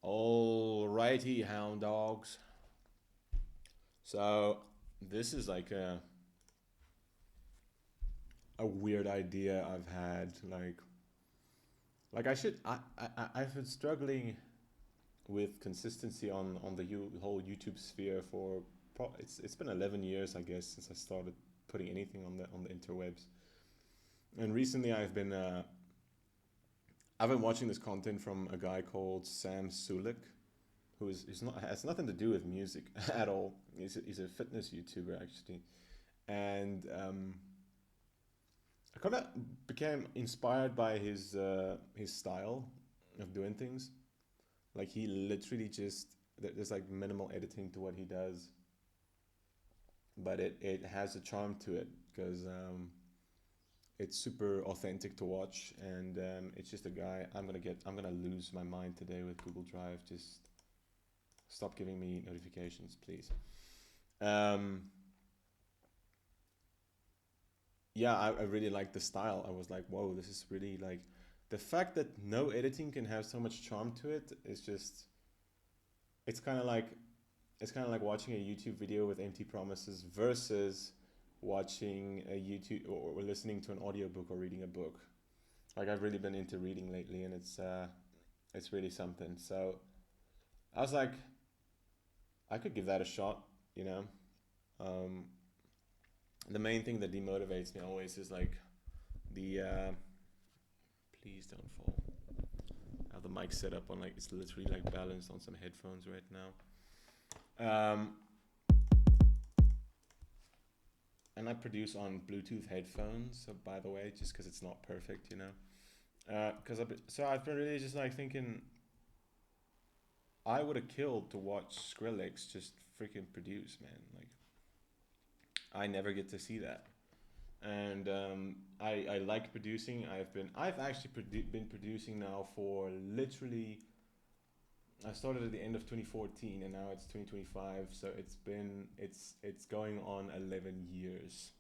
Alrighty, hound dogs. So this is like a weird idea I've had. Like I've been struggling with consistency on the whole YouTube sphere for it's been 11 years, I guess, since I started putting anything on the interwebs. And recently I've been watching this content from a guy called Sam Sulik, who is not has nothing to do with music at all. He's a fitness YouTuber actually, and I kind of became inspired by his style of doing things. Like he literally just there's like minimal editing to what he does, but it has a charm to it because it's super authentic to watch, and it's just a guy. I'm gonna lose my mind today with Google Drive. Just stop giving me notifications, please. Um, yeah, I really like the style. I was like, whoa, this is really like the fact that no editing can have so much charm to it is just it's kind of like it's kind of like watching a YouTube video with empty promises versus watching a YouTube or listening to an audiobook or reading a book. Like I've really been into reading lately, and it's really something. So I was like, I could give that a shot, you know. Um, the main thing that demotivates me always is like the please don't fall. I have the mic set up on like it's literally like balanced on some headphones right now. And I produce on Bluetooth headphones. So by the way, just because it's not perfect, you know. I've been really just like thinking, I would have killed to watch Skrillex just freaking produce, man. Like I never get to see that, and I like producing. I've actually been producing now for literally. I started at the end of 2014, and now it's 2025. So it's going on 11 years,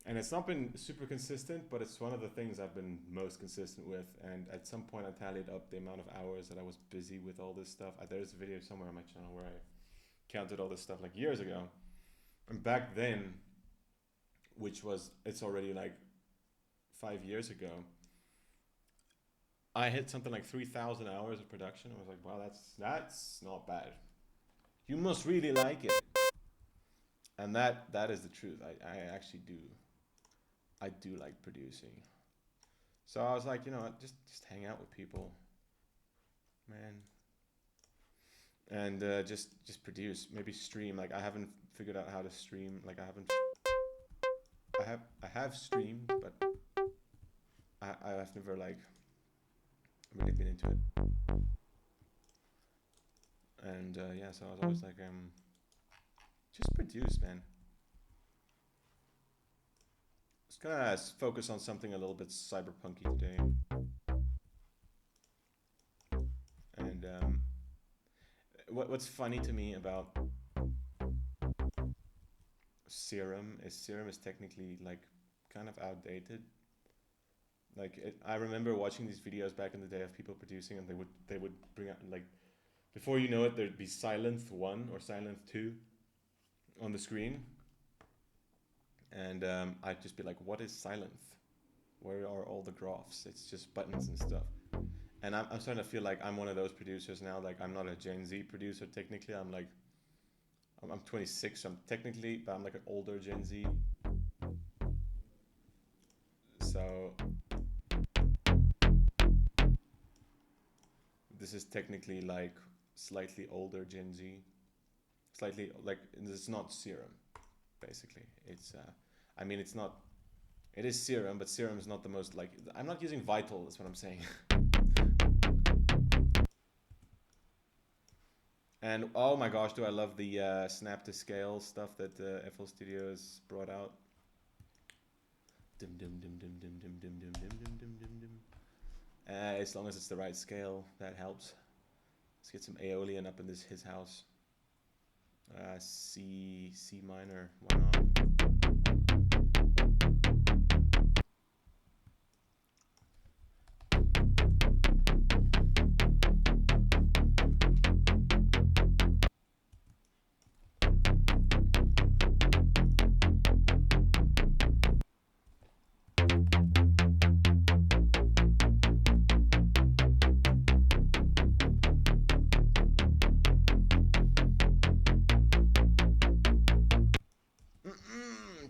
and it's not been super consistent, but it's one of the things I've been most consistent with. And at some point, I tallied up the amount of hours that I was busy with all this stuff. There's a video somewhere on my channel where I counted all this stuff like years ago, and back then, it's already like 5 years ago, I hit something like 3,000 hours of production. I was like, wow, that's not bad. You must really like it. And that is the truth. I actually do. I do like producing. So I was like, you know what, just hang out with people, man, and just produce. Maybe stream. Like I haven't figured out how to stream. Like I have streamed, but I've never like really been into it. And yeah, so I was always like, just produce, man. Just gonna focus on something a little bit cyberpunky today. And what's funny to me about Serum is technically like kind of outdated. I remember watching these videos back in the day of people producing, and they would bring out like before you know it, there'd be Silent 1 or Silent 2 on the screen, and I'd just be like, what is Silent? Where are all the graphs? It's just buttons and stuff. And I'm starting to feel like I'm one of those producers now. Like I'm not a Gen Z producer technically. I'm 26, so I'm technically, but I'm like an older Gen Z. So this is technically like slightly older Gen Z. Slightly like this is not Serum, basically. It's I mean it's not. It is Serum, but Serum is not the most like. I'm not using Vital. That's what I'm saying. And oh my gosh, do I love the snap to scale stuff that FL Studio has brought out. As long as it's the right scale, that helps. Let's get some Aeolian up in his house. C minor, why not?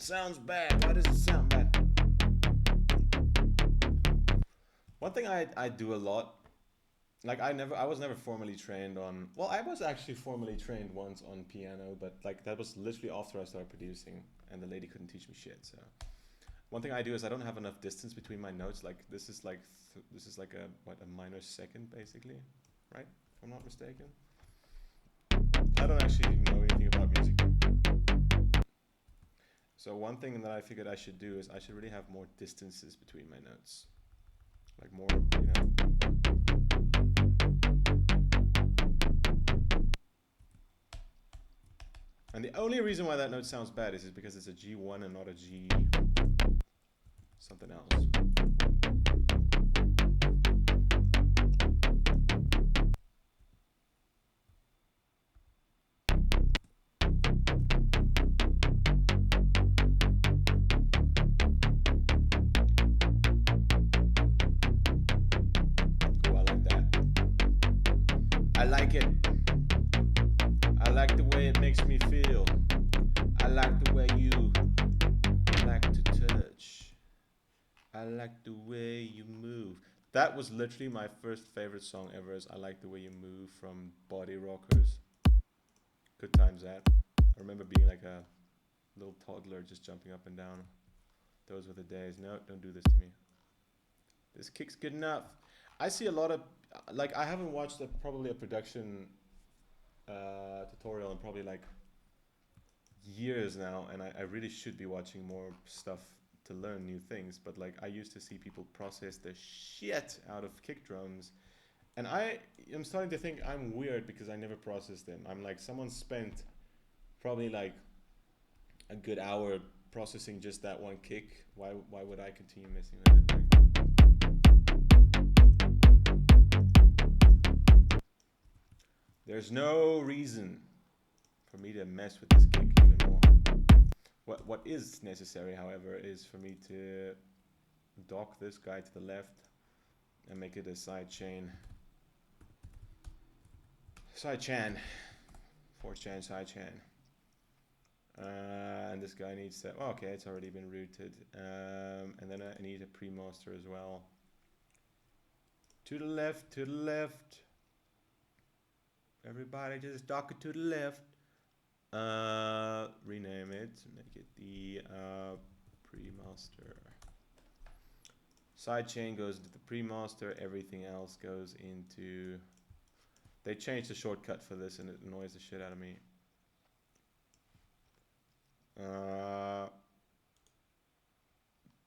sounds bad. Why does it sound bad? One thing I do a lot, like I was never formally trained on, well, I was actually formally trained once on piano, but like that was literally after I started producing and the lady couldn't teach me shit. So one thing I do is I don't have enough distance between my notes. Like this is like a minor second basically, right? If I'm not mistaken. I don't actually know anything about music. So one thing that I figured I should do is I should really have more distances between my notes. Like more, you know. And the only reason why that note sounds bad is because it's a G1 and not a G something else. I like it. I like the way it makes me feel. I like the way you like to touch. I like the way you move. That was literally my first favorite song ever. Is I Like the Way You Move from Body Rockers. Good times that. I remember being like a little toddler just jumping up and down. Those were the days. No, don't do this to me. This kick's good enough. I see a lot of, like, I haven't watched probably a production tutorial in probably like years now, and I really should be watching more stuff to learn new things. But like, I used to see people process the shit out of kick drums, and I am starting to think I'm weird because I never processed them. I'm like, someone spent probably like a good hour processing just that one kick. Why would I continue messing with it? Like, there's no reason for me to mess with this kick even more. What is necessary, however, is for me to dock this guy to the left and make it a side chain. Side chan. Fourth chan, side chan. And this guy needs to, oh, okay, it's already been routed. And then I need a pre-master as well. To the left, to the left. Everybody just dock it to the left. Rename it, make it the pre-master. Sidechain goes into the pre-master, everything else goes into... They changed the shortcut for this and it annoys the shit out of me.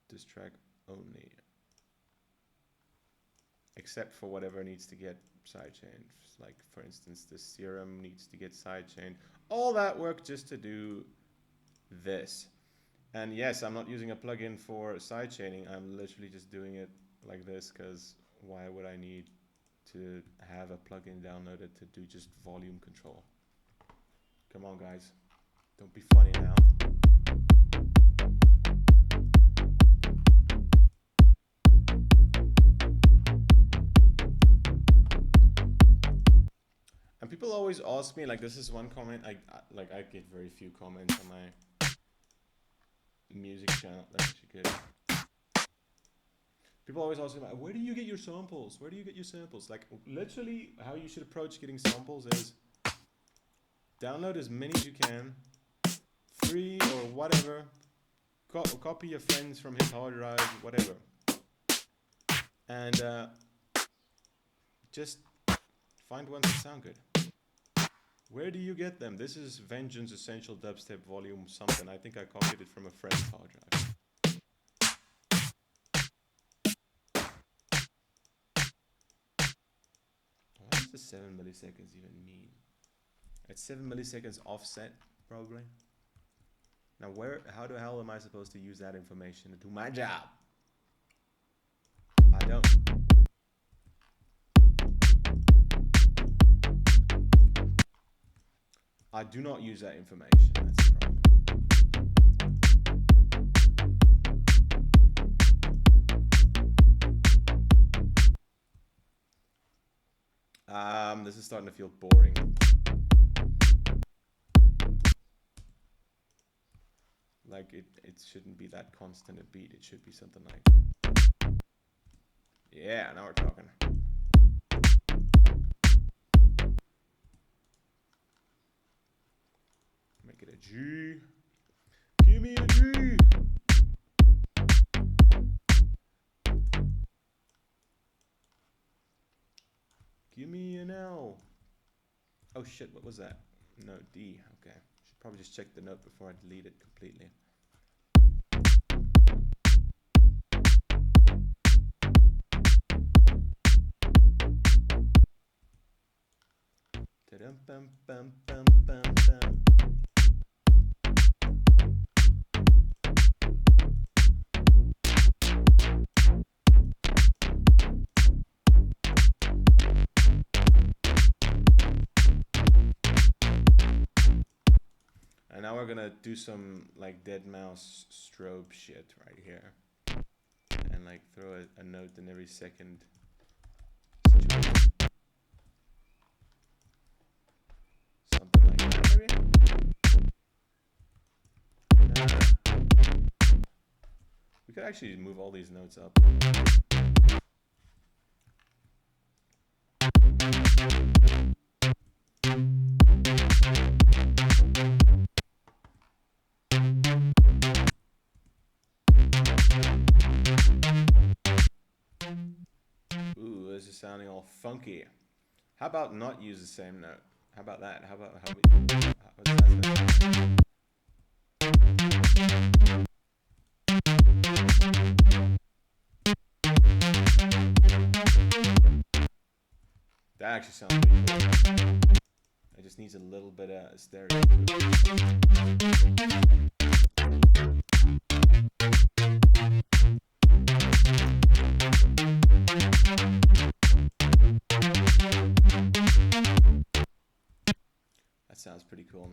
This track only. Except for whatever needs to get sidechained. Like, for instance, this serum needs to get sidechained. All that work just to do this. And yes, I'm not using a plugin for sidechaining. I'm literally just doing it like this because why would I need to have a plugin downloaded to do just volume control? Come on, guys. Don't be funny now. And people always ask me, like, this is one comment, I get very few comments on my music channel. That's actually good. People always ask me, like, where do you get your samples? Where do you get your samples? Like, literally, how you should approach getting samples is download as many as you can, free or whatever. Copy your friends from his hard drive, whatever. And just find ones that sound good. Where do you get them? This is Vengeance Essential Dubstep Volume something. I think I copied it from a friend's hard drive. What does the 7 milliseconds even mean? It's 7 milliseconds offset, probably. Now, how the hell am I supposed to use that information to do my job? I don't. I do not use that information. That's the problem. This is starting to feel boring. like it shouldn't be that constant a beat. It should be something like, yeah, now we're talking. Make it a G. Give me a G. Give me an L. Oh shit, what was that? No, D. Okay. Should probably just check the note before I delete it completely. And now we're gonna do some like dead mouse strobe shit right here, and like throw a note in every second situation. Something like that, maybe? We could actually move all these notes up. Ooh, this is sounding all funky. How about not use the same note? How about that? How about how we? That actually sounds pretty cool. It just needs a little bit of stereo. That sounds pretty cool.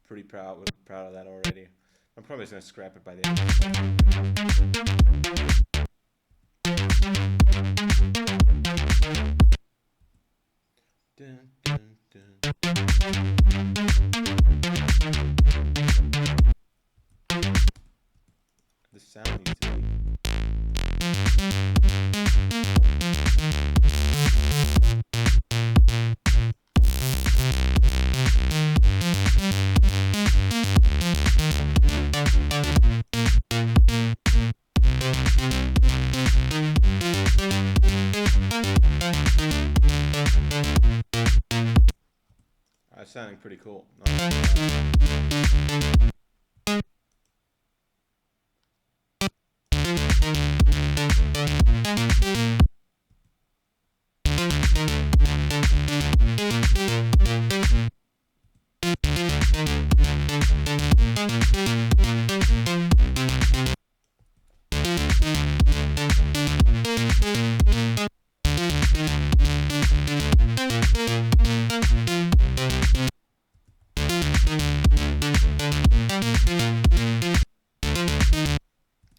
Pretty proud of that already. I'm probably just gonna scrap it by the end of dun, dun, dun. The sound needs to be. That's sounding pretty cool.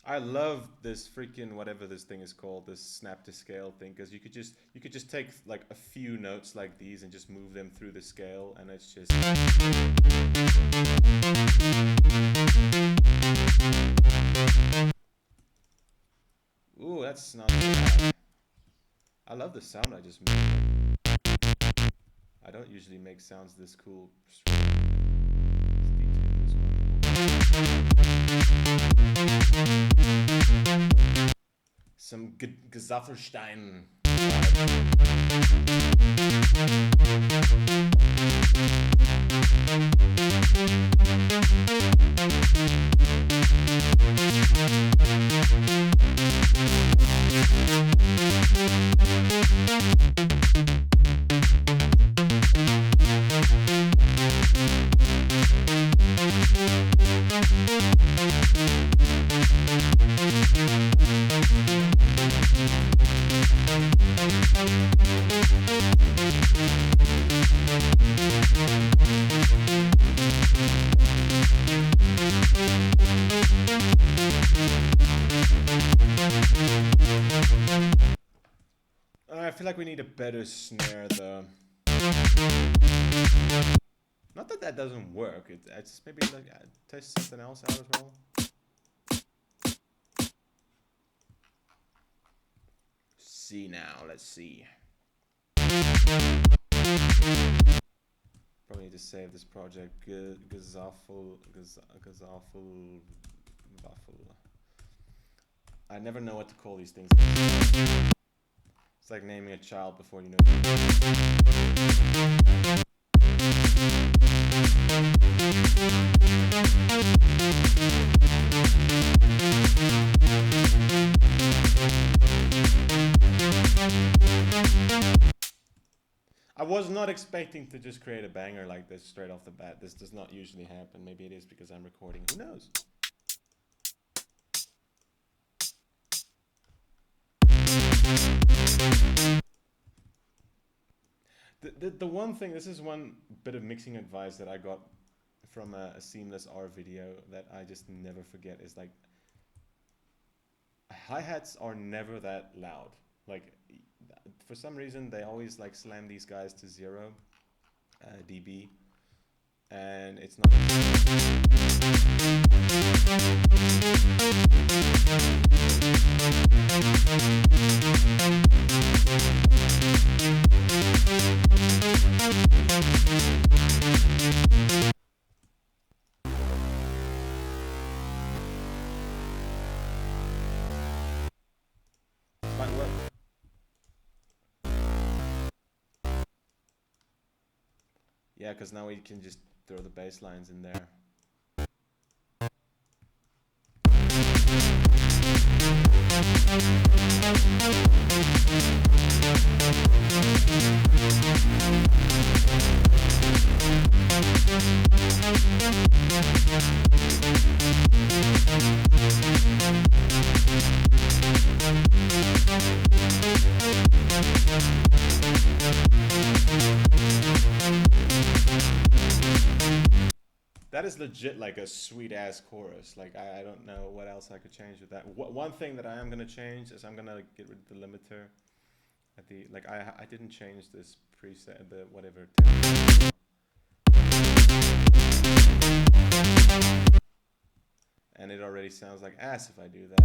I love this freaking whatever this thing is called, this snap to scale thing, because you could just take like a few notes like these and just move them through the scale, and it's just ooh, that's not bad. I love the sound I just made. I don't usually make sounds this cool. Some Gesaffelstein. I feel like we need a better snare though. Not that that doesn't work. It's maybe like test something else out as well. See now. Let's see. Probably need to save this project. Gesaffel Waffle. I never know what to call these things. It's like naming a child before you know. I was not expecting to just create a banger like this straight off the bat. This does not usually happen. Maybe it is because I'm recording. Who knows? The one thing, this is one bit of mixing advice that I got from a Seamless R video that I just never forget is like, hi-hats are never that loud. Like, for some reason, they always like slam these guys to 0 dB, and it's not. Might work. Yeah, because now we can just throw the bass lines in there. That is legit like a sweet ass chorus. Like I don't know what else I could change with that. One thing that I am gonna change is I'm gonna get rid of the limiter at the like I didn't change this preset, the whatever. And it already sounds like ass if I do that.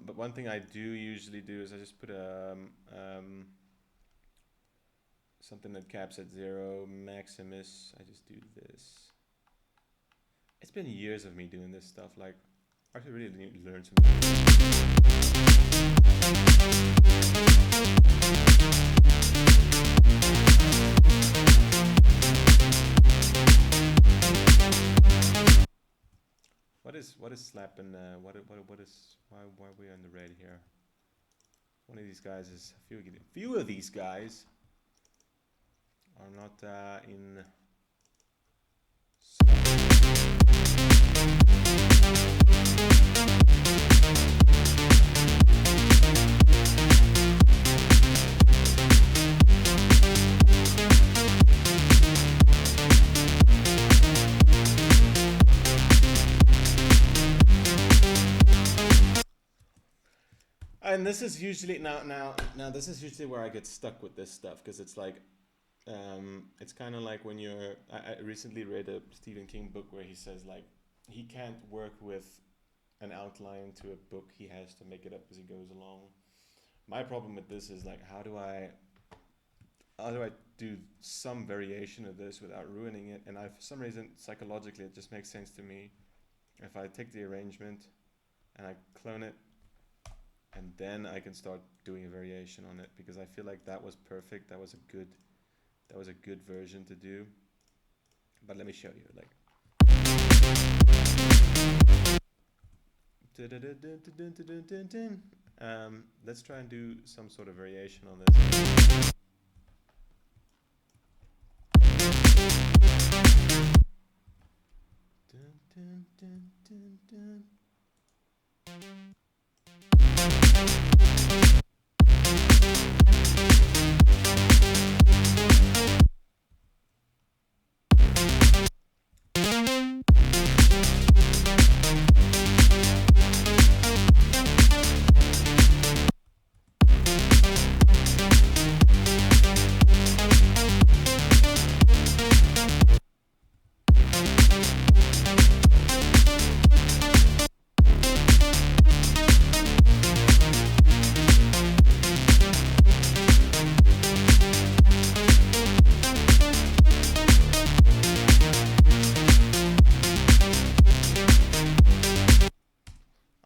But one thing I do usually do is I just put something that caps at 0, Maximus. I just do this. It's been years of me doing this stuff. Like, I actually really need to learn something. What is slapping? What is why are we on the red here? One of these guys is a few of these guys are not in. And this is usually now this is usually where I get stuck with this stuff, because it's like it's kind of like when you're I recently read a Stephen King book where he says like he can't work with an outline to a book, he has to make it up as he goes along. My problem with this is like how do I do some variation of this without ruining it? And for some reason psychologically it just makes sense to me if I take the arrangement and I clone it, and then I can start doing a variation on it, because I feel like that was perfect. That was a good version to do. But let me show you. Like, let's try and do some sort of variation on this.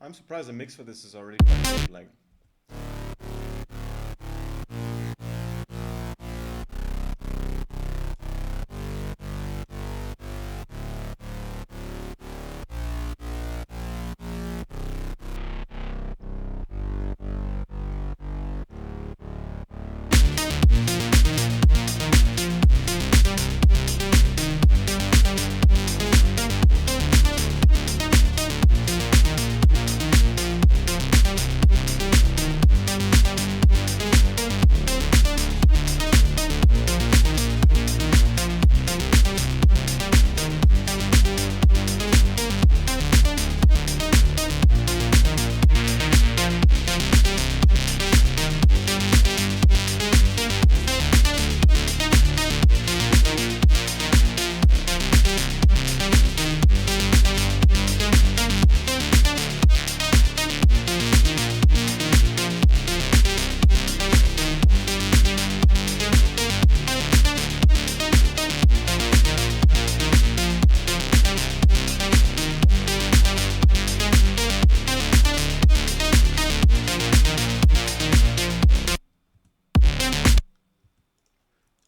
I'm surprised the mix for this is already quite good. Like,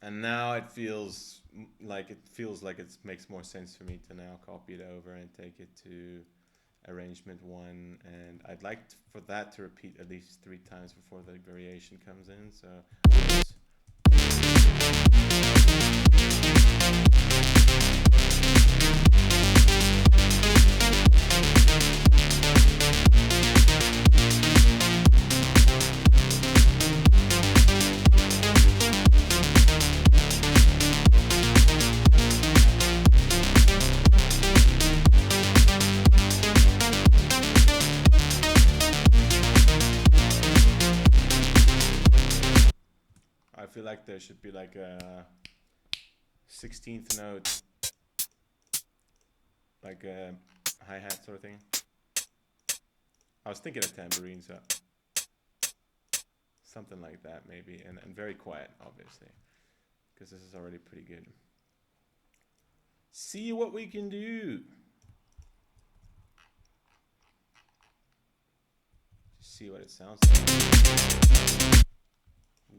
and now it feels like it makes more sense for me to now copy it over and take it to arrangement 1, and I'd like for that to repeat at least 3 times before the variation comes in. So I feel like there should be like a 16th note, like a hi-hat sort of thing. I was thinking of tambourine, so something like that maybe, and very quiet, obviously, because this is already pretty good. See what we can do. Just see what it sounds like.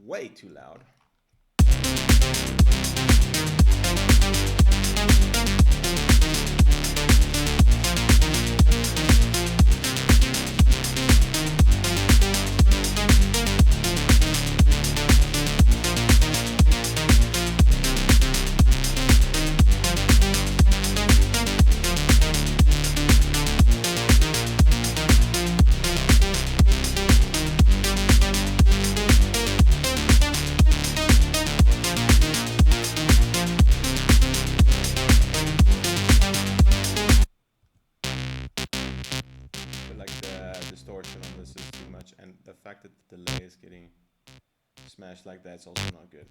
Way too loud. And the fact that the delay is getting smashed like that is also not good.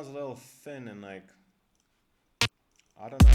sounds a little thin and like, I don't know.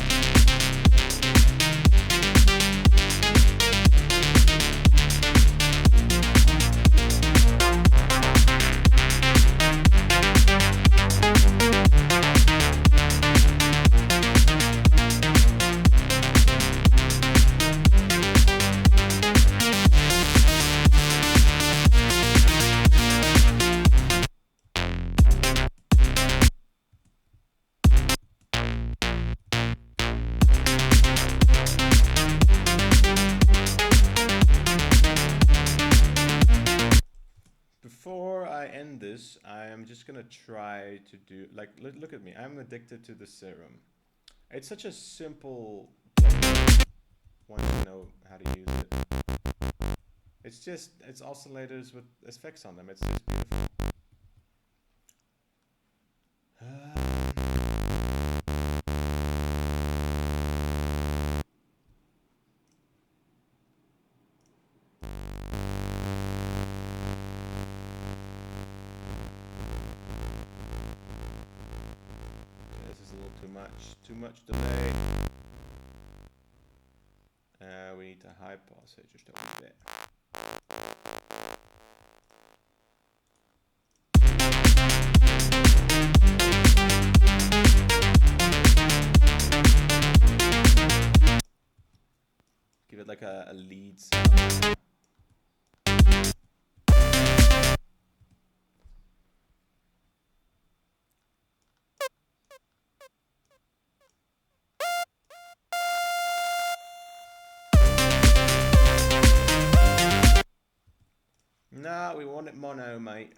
Before I end this, I am just gonna try to do, like, look at me. I'm addicted to the serum. It's such a simple once you know how to use it. It's oscillators with effects on them. It's just beautiful. This is a little too much delay. We need to high pause it just over there. Give it like a lead sound. Nah, we want it mono, mate.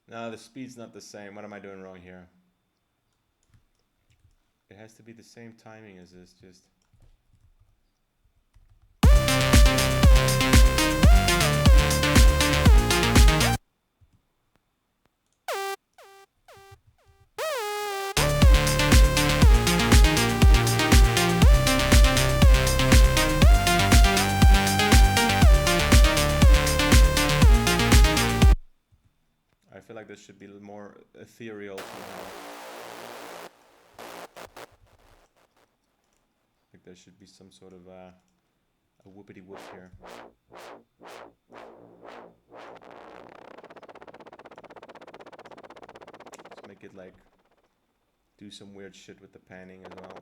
No, the speed's not the same. What am I doing wrong here? It has to be the same timing as this, just... I feel like this should be more ethereal somehow. Like there should be some sort of a whoopity whoop here. Let's make it like do some weird shit with the panning as well.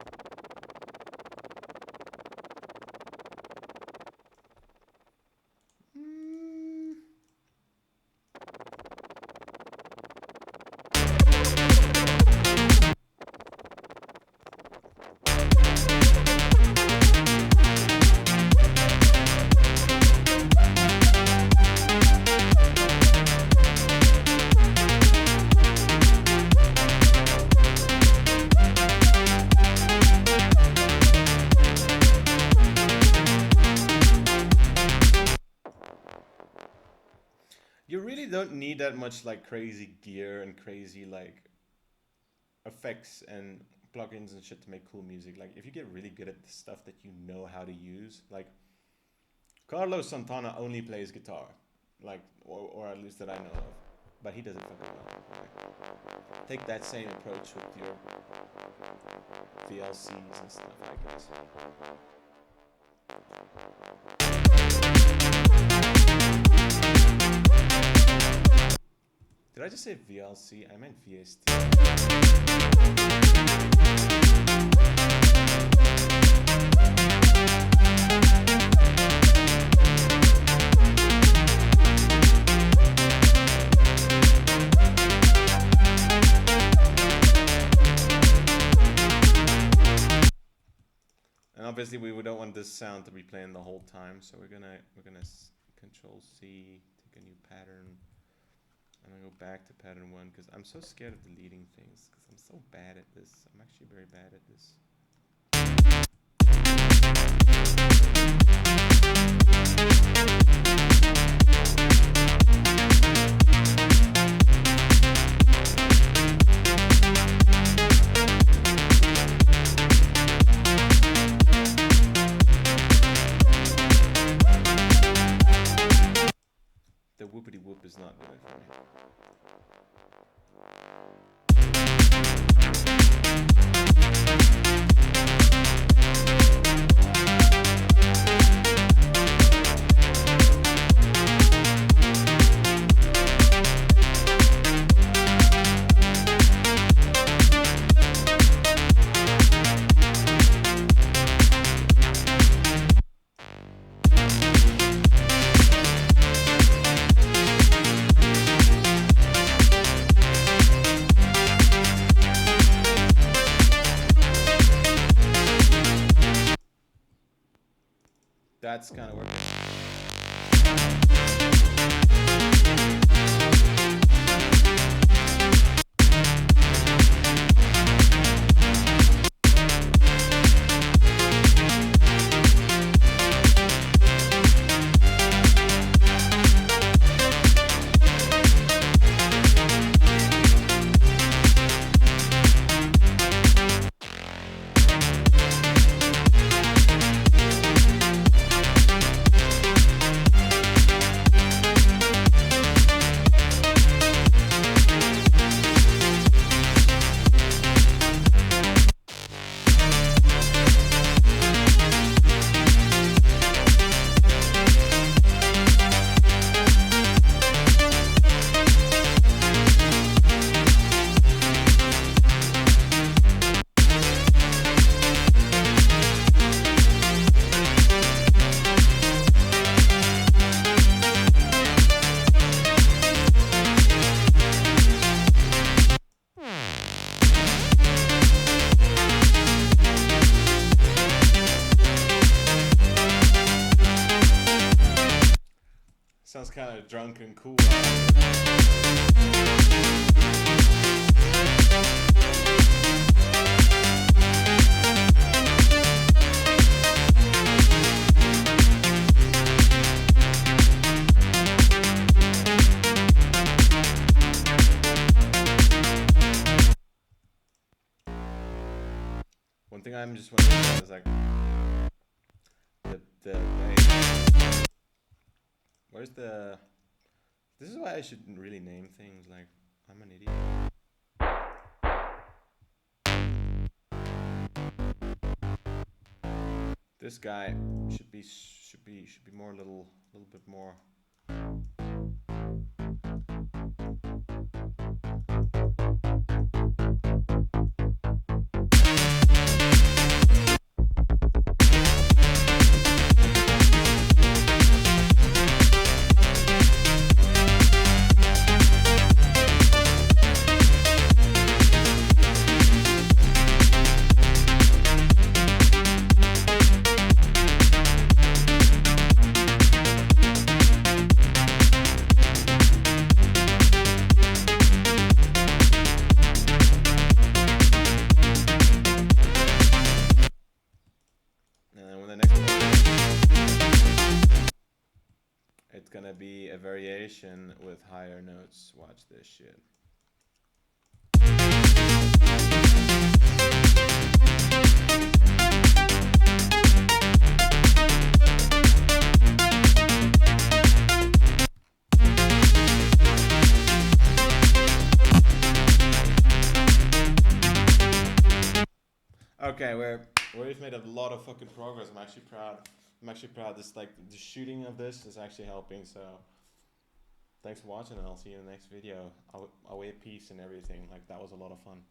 You really don't need that much like crazy gear and crazy like effects and plugins and shit to make cool music. Like if you get really good at the stuff that you know how to use, like Carlos Santana only plays guitar, like or at least that I know of, but he does it fucking well. Like, take that same approach with your VLCs and stuff, I guess. Did I just say VLC? I meant VST. obviously we don't want this sound to be playing the whole time, so we're gonna Control C, take a new pattern, and then go back to pattern 1 because I'm so scared of deleting things because I'm so bad at this. I'm actually very bad at this. The whoopity whoop is not good for me. That's kind of working. Sounds kind of drunk and cool. One thing I'm just wondering about is like the where's the... This is why I shouldn't really name things, like, I'm an idiot. This guy should be more a little bit more. It's gonna be a variation with higher notes. Watch this shit. Okay, we've made a lot of fucking progress. I'm actually proud. This, like, the shooting of this is actually helping. So thanks for watching, and I'll see you in the next video. I'll wear peace and everything. Like, that was a lot of fun.